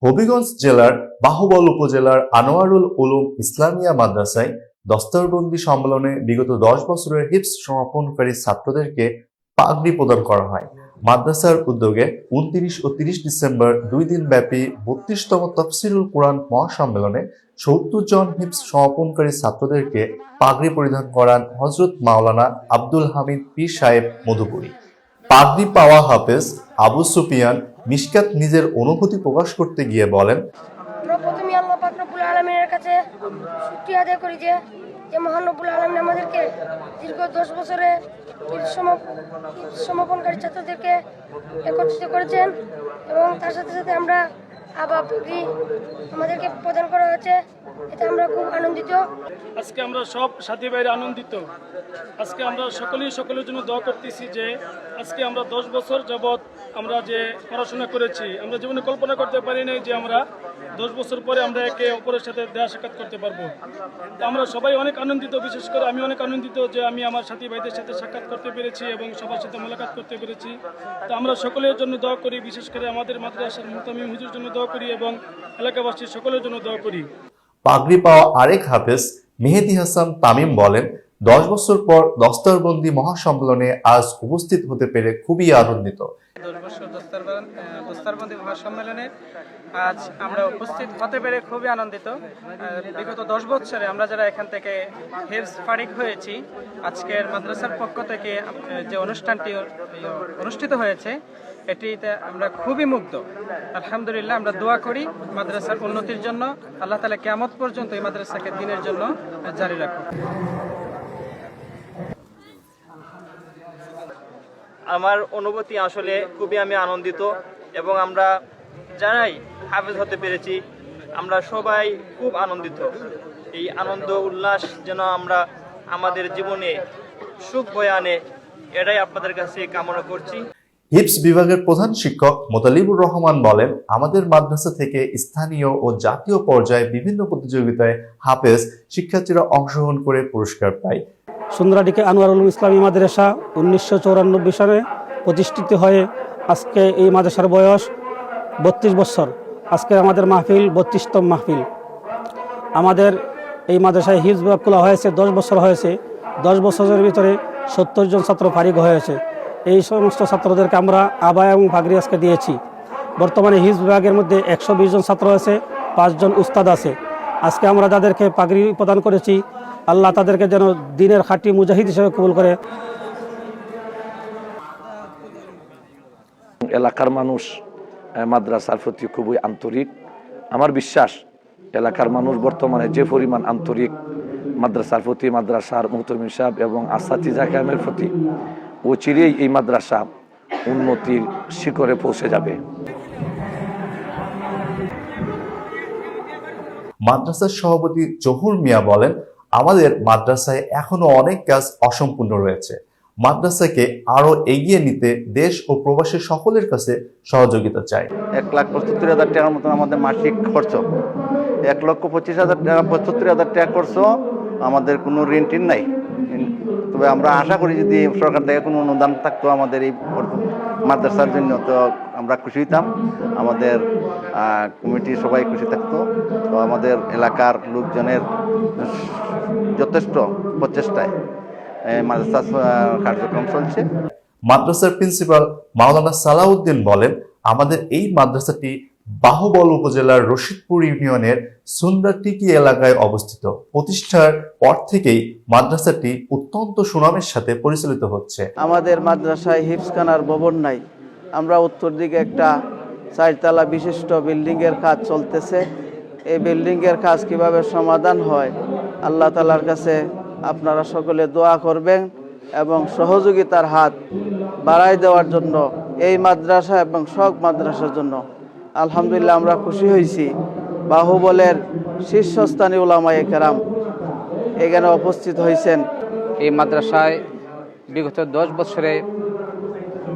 হবিগঞ্জ জেলার বাহুবল উপজেলার আনোয়ারুল উলুম ইসলামিয়া মাদ্রাসায় দস্তরবন্দি সম্মেলনে বিগত 10 বছরের হিফজ সমাপনকারী ছাত্রদেরকে পাগড়ি প্রদান করা হয়। মাদ্রাসার উদ্যোগে 29 ও 30 ডিসেম্বর 2 দিন ব্যাপী 32তম তাফসীরুল কুরআন মহাসম্মেলনে 70 জন হিফজ সমাপনকারী ছাত্রদেরকে পাগড়ি পরিধান করান হযরত মাওলানা আব্দুল হামিদ পীর সাহেব মধুপুরী। পাগড়ি পাওয়া হাফেজ আবু সুফিয়ান মিশকাত নিজের অনুভূতি প্রকাশ করতে গিয়ে বলেন, আমরা প্রথমে আল্লাহ পাক রব্বুল আলামিনের কাছে শুকরিয়া আদায় করি যে মহান রব্বুল আলামিন আমাদেরকে দীর্ঘ 10 বছরে সমাপনকারী ছাত্রদেরকে একত্রিত করেছেন এবং তার সাথে সাথে আমরা পাগড়ি আমাদেরকে প্রদান করা হয়েছে, এতে আমরা খুব আনন্দিত। আজকে আমরা সব সাথী ভাইরা আনন্দিত। আজকে আমরা সকলের জন্য দোয়া করতেছি যে আজকে আমরা 10 বছর যাবৎ আমরা যে পড়াশোনা করেছি, আমরা জীবনে কল্পনা করতে পারি নাই যে আমরা 10 বছর পরে আমরা একে অপরের সাথে দেখা সাক্ষাৎ করতে পারবো। আমরা সবাই অনেক আনন্দিত, বিশেষ করে আমি অনেক আনন্দিত যে আমি আমার সাথী ভাইদের সাথে সাক্ষাৎ করতে পেরেছি এবং সবার সাথে মোলাকাত করতে পেরেছি। তো আমরা সকলের জন্য দোয়া করি, বিশেষ করে আমাদের মাদ্রাসার মুহতামিম হুজুর জন্য দোয়া করি এবং এলাকাবাসীর সকলের জন্য দোয়া করি। পাগড়ি পাওয়া আরেক হাফেজ মেহেদী হাসান তামিম বলেন, 10 বছর পর দস্তরবন্দি মহাসম্মেলনে আজ উপস্থিত হতে পেরে খুবই আনন্দিত। 10 বছর দস্তরবন্দি মহাসম্মেলনে আজ আমরা উপস্থিত হতে পেরে খুবই আনন্দিত। বিগত 10 বছরে আমরা যারা এখান থেকে হিফজ ফারিক হয়েছি, আজকের মাদ্রাসার পক্ষ থেকে যে অনুষ্ঠানটি অনুষ্ঠিত হয়েছে এটিতে আমরা খুবই মুগ্ধ। আলহামদুলিল্লাহ, আমরা দোয়া করি মাদ্রাসার উন্নতির জন্য, আল্লাহ তাআলা কিয়ামত পর্যন্ত এই মাদ্রাসাকে দ্বীনের জন্য জারি রাখুন। আমার অনুভূতি আসলে খুবই আমি আনন্দিত এবং আমরা যারাই হাফেজ হতে পেরেছি আমরা সবাই খুব আনন্দিত। এই আনন্দ উল্লাস যেন আমরা আমাদের জীবনে সুখ বয়ে আনে, এটাই আপনাদের কাছে কামনা করছি। হিফজ বিভাগের প্রধান শিক্ষক মোতালিবুর রহমান বলেন, আমাদের মাদ্রাসা থেকে স্থানীয় ও জাতীয় পর্যায়ে বিভিন্ন প্রতিযোগিতায় হাফেজ শিক্ষার্থীরা অংশগ্রহণ করে পুরস্কার পায়। সুন্দরাডিকে আনোয়ারুল উলুম ইসলামী মাদ্রাসা 1994 সালে প্রতিষ্ঠিত হয়ে আজকে এই মাদ্রাসার বয়স 32 বছর। আজকে আমাদের মাহফিল 32তম মাহফিল। আমাদের এই মাদ্রাসায় হিফজ বিভাগ খোলা হয়েছে 10 বছর হয়েছে। 10 বছরের ভিতরে 70 জন ছাত্র ফারিগ হয়েছে। এই সমস্ত ছাত্রদেরকে আমরা আবায়া এবং পাগড়ি আজকে দিয়েছি। বর্তমানে হিফজ বিভাগের মধ্যে 120 জন ছাত্র আছে, 5 জন উস্তাদ আছে। আজকে আমরা যাদেরকে পাগড়ি প্রদান করেছি, আল্লাহ তাদেরকে যেন দ্বীনের খাঁটি মুজাহিদ হিসেবে কবুল করে। এলাকার মানুষ মাদ্রাসার প্রতি খুবই আন্তরিক। আমার বিশ্বাস এলাকার মানুষ বর্তমানে যে পরিমাণ আন্তরিক মাদ্রাসার প্রতি, মাদ্রাসার মুহতামিম সাহেব এবং আসাতিজা কিরামের প্রতি, অচিরেই এই মাদ্রাসা উন্নতির শিখরে পৌঁছে যাবে। মাদ্রাসার সভাপতি জহুর মিয়া বলেন, আমাদের মাদ্রাসায় এখনো অনেক কাজ অসম্পূর্ণ রয়েছে। মাদ্রাসাকে আরো এগিয়ে নিতে দেশ ও প্রবাসী সকলের কাছে সহযোগিতা চাই। 1,75,000 টাকার মতন আমাদের মাসিক খরচ, 1,25,000 টাকা, 75,000 টাকা খরচ। আমাদের কোনো ঋণ টিন নাই। তবে আমরা আশা করি যদি সরকার থেকে কোনো অনুদান থাকতো আমাদের এই মাদ্রাসার জন্য, তো আমরা খুশি হইতাম। আমাদের কমিটি সবাই খুশি থাকতো। তো আমাদের এলাকার লোকজনের যথেষ্ট প্রচেষ্টায় মাদ্রাসা কার্যক্রম চলছে। মাদ্রাসার প্রিন্সিপাল মাওলানা সালাউদ্দিন বলেন, আমাদের এই মাদ্রাসাটি বাহুবল উপজেলার রশিদপুর ইউনিয়নের সুন্দরটিকি এলাকায় অবস্থিত। প্রতিষ্ঠার পর থেকেই মাদ্রাসাটি অত্যন্ত সুনামের সাথে পরিচালিত হচ্ছে। আমাদের মাদ্রাসায় হিফজখানার ভবন নাই। আমরা উত্তর দিকে একটা 4তলা বিশিষ্ট বিল্ডিংয়ের কাজ চলতেছে। এই বিল্ডিংয়ের কাজ কিভাবে সমাধান হয় আল্লাহ তাআলার কাছে আপনারা সকলে দোয়া করবেন এবং সহযোগিতার হাত বাড়াই দেওয়ার জন্য এই মাদ্রাসা এবং সব মাদ্রাসার জন্য। আলহামদুলিল্লাহ, আমরা খুশি হয়েছি বাহুবলের শীর্ষস্থানীয় উলামায়ে কেরাম এখানে উপস্থিত হয়েছেন। এই মাদ্রাসায় বিগত 10 বছরে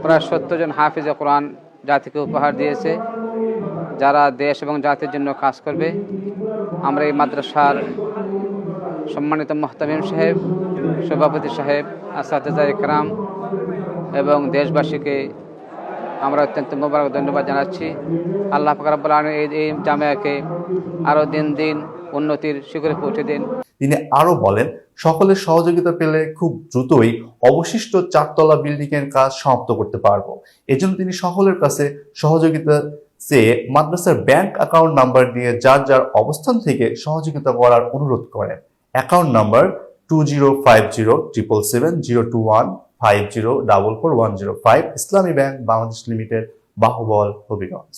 প্রায় 70 জন হাফিজে কোরআন জাতিকে উপহার দিয়েছে, যারা দেশ এবং জাতির জন্য কাজ করবে। আমরা এই মাদ্রাসার সম্মানিত মুহতামিম সাহেব, সভাপতি সাহেব, আসাতিজা ইকরাম এবং দেশবাসীকে আমরা অত্যন্ত মোবারক ধন্যবাদ জানাচ্ছি। আল্লাহ পাক রব্বুল আলামিন এই জামিয়াকে আরও দিন দিন উন্নতির শিখরে পৌঁছে দিন। তিনি আরো বলেন, সকলের সহযোগিতা পেলে খুব দ্রুতই অবশিষ্ট 4 তলা বিল্ডিং এর কাজ সমাপ্ত করতে পারবো। এজন্য তিনি সকলের কাছে সহযোগিতা চেয়ে মাদ্রাসার ব্যাংক অ্যাকাউন্ট নাম্বার দিয়ে যার যার অবস্থান থেকে সহযোগিতা করার অনুরোধ করেন। অ্যাকাউন্ট নাম্বার 2050002150444105 ইসলামী ব্যাংক বাংলাদেশ লিমিটেড, বাহুবল, হবিগঞ্জ।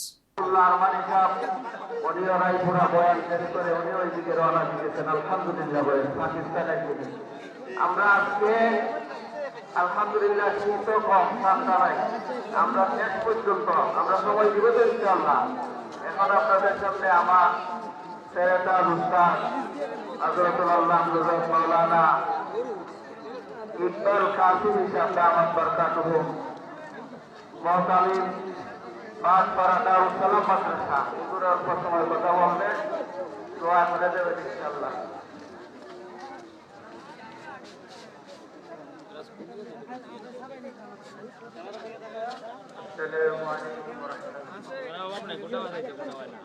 আমরা আজকে আলহামদুলিল্লাহ আমরা শেষ পর্যন্ত আমরা সবাই বিগত ইনশাআল্লাহ। এখন আপনাদের সামনে আমার সেরেতা উস্তাদ হযরতুল আল্লাহ হযরত মাওলানা ইকবাল কাসিম সাহেব দামাত বরকাতুহু মুহতামিম বাদপাড়া দারুস সালাম মাদ্রাসা এগুলোর সময় কথা বলবেন, দোয়া করে দেবেন ইনশাআল্লাহ। السلام عليكم ورحمة الله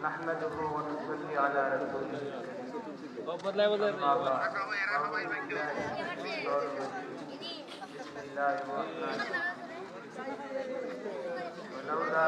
نحمده ونصلي على رسوله بسم الله الرحمن الرحيم ولولا